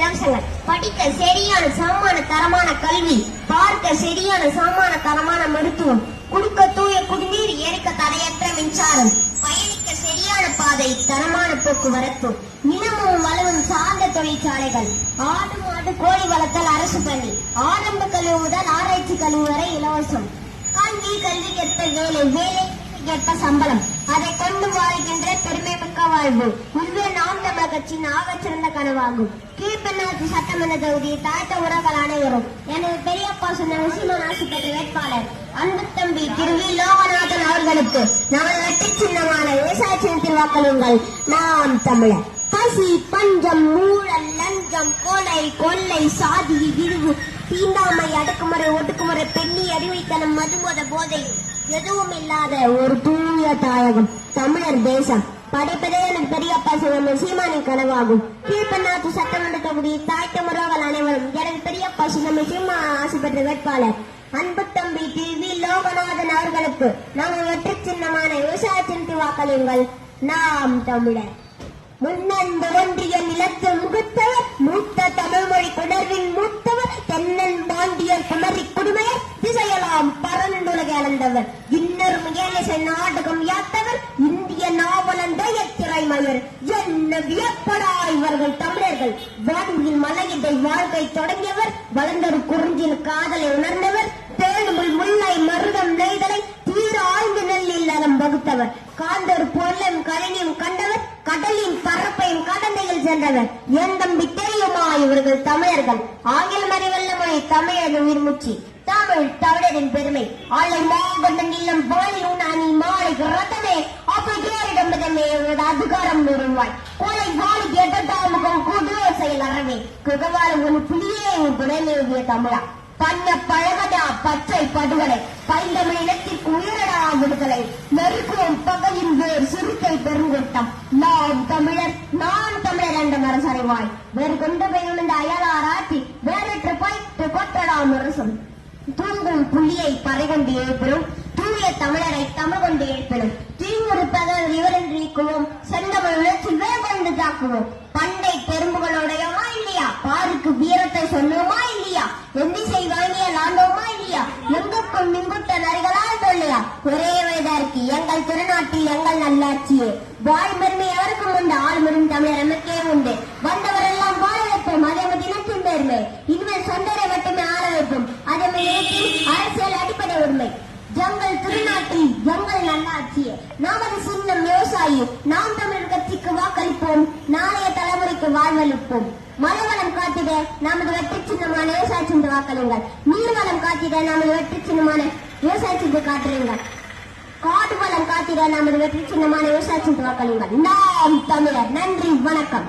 இலவசங்கள், படிக்க சரியான சமமான தரமான கல்வி, பார்க்க சரியான சமமான தரமான மருத்துவம், குடுக்க தூய குடிநீர், எரிக்க தடையற்ற மின்சாரம், பயணிக்க சரியான பாதை, தரமான போக்குவரத்து, நிலமும் வளமும் சார்ந்த தொழிற்சாலைகள், ஆடு மாடு கோழி வளர்த்தல் அரசு பள்ளி, ஆரம்ப கல்வி முதல் ஆராய்ச்சி கல்வி வரை இலவசம். கல்விக்கேற்ப வேலை, வேலைக்கேற்ப சம்பளம், அதை கொண்டு வாழ்கின்ற பெருமை மிக்க வாழ்வு இதுவே நாம் தமிழர் கட்சியின் ஆகச்சிறந்த கனவாகும். கீழ்பெண்ணாத்து சட்டமன்ற தொகுதி தாழ்த்த உறவுகள் அனைவரும் எனது பெரியப்பா சொன்ன விஷயமான ஆசைப்பட்ட வேட்பாளர் அன்பு தம்பி திரு வி. லோகநாதன் அவர்களுக்கு நமது வெற்றி சின்னமான விவசாய சின்னத்தில் வாக்களியுங்கள். நாம் தமிழர். பசி, பஞ்சம், ஊழல், லஞ்சம், கொலை, கொள்ளை, சாதி, இழிவு, தீண்டாமை, அடக்குமுறை, ஒடுக்குமுறை, பெண்ணி, அறிவைத்தனம், மதுமத போதை எதுவும் இல்லாத ஒரு தூய தாயகம் தமிழர் தேசம் படைப்பதே எனக்கு பெரியப்பா சொன்ன சீமானின் கனவாகும். கீழ்பெண்ணாத்து சட்டமன்ற தொகுதி தாய்த்த முறவர்கள் அனைவரும் எனது பெரியப்பா சொன்ன சீமா ஆசைப்பட்ட வேட்பாளர் அன்பு தம்பி திரு வி. லோகநாதன் அவர்களுக்கு நாங்கள் வெற்றி சின்னமான விவசாய சின்னத்தில் வாக்களியுங்கள். நாம் தமிழர். முன்னந்த ஒன்றிய நிலத்தில் முகத்தவர், மூத்த தமிழ்மொழி குணர்வின் மூத்தவர், தென்னன் பாண்டியர் குமரி குடிமையர், திசையலாம் பரந்துலக அளந்தவர், இன்னொரு முயலிசை நாடகம் யாத்தவர், இந்திய நாவலந்த திரைமயர், என்ன வியப்படா இவர்கள் தமிழர்கள். வாழ்வில் மலையிடை வாழ்க்கை தொடங்கியவர், வளர்ந்தொரு குறிஞ்சின் காதலை உணர்ந்தவர், தேனுமுள் முல்லை மருதம் நெய்தலை தீர ஆய்ந்து நெல்லில் நலம் வகுத்தவர், காந்தொரு பொருளும் கழனியும் கண்டவர், கடலின் பரப்பையும் கடந்தையில் சென்றவர். என் தம்பி தெரியுமா இவர்கள் தமிழர்கள். ஆங்கிலம் அறிவல்ல மொழி தமிழக உயிர்மூச்சு, தமிழ் தமிழரின் பெருமை. ஆலை மாவட்ட நிலம் வாயிலும் அணி மாலை ரத்தமே அப்பேரிடம் அதிகாரம் நிறுவாய் கோலை வாழி கேட்டாமுகம் கூடுதல் செயல் அறவே குகவாரம் ஒரு புலியே குறைநிறுவிய தமிழா. பண்ண பழகடா பச்சை படுகொலை, பைந்தமிழ் இனத்திற்கு உயரடா விடுதலை, நெருக்குவோம் பகையின் வேர் சிறுத்தை பெருங்கொட்டம். நாம் தமிழர் நான் தமிழர் என்ற மரசறைவாய் வேறு கொண்டு பெய்யும் இந்த அயலாராட்டி வேறற்ற பயிற்று கொட்டடா முரசும். தூங்கும் புள்ளியை பறைகொண்டு எழுப்பினும், தூய தமிழரை தமிழ் கொண்டு எழுப்பினும், தீங்குறு பகல் இவரென்று நீக்குவோம், செந்தமிழ் உணர்ச்சி வேகொண்டு தாக்குவோம். பண்டை பெரும்புகளோடையமா இல்லையா, பாருக்கு வீரத்தை சொன்னோமா இல்லையா, எந்திசை வாங்கிய லாண்டோமா இல்லையா, எங்குக்கும் மிங்குட்ட நரிகளால் சொல்லையா, ஒரே வயதாருக்கு எங்கள் திருநாட்டில் எங்கள் நல்லாட்சியே. வாழ்மெருமை எவருக்கும் உண்டு, ஆழ்மெரும் தமிழர் எமக்கே உண்டு. வந்தவரெல்லாம் வாழ வைப்போம், அதே தினத்தின் பெருமை. இனிமேல் சொந்தரை மட்டுமே ஆள வைப்போம், அதே அரசியல் அடிப்படை உரிமை. ஜங்கள் திருநாட்டில் ஜங்கள் நல்லாட்சியே. நமது சின்னம் விவசாயி. நாம் தமிழர் கட்சிக்கு வாக்களிப்போம், நாளைய தலைமுறைக்கு வாழ்வளிப்போம். மலைவளம் காத்திட நமது வெற்றி சின்னமான விவசாய சின்ன வாக்களியுங்கள். நீர்வளம் காத்திட நமது வெற்றி சின்னமான விவசாய சின்ன காட்டுறீங்கள். காடு வளம் காத்திட நமது வெற்றி சின்னமான விவசாய சின்ன வாக்களியுங்கள். நாம் தமிழர். நன்றி, வணக்கம்.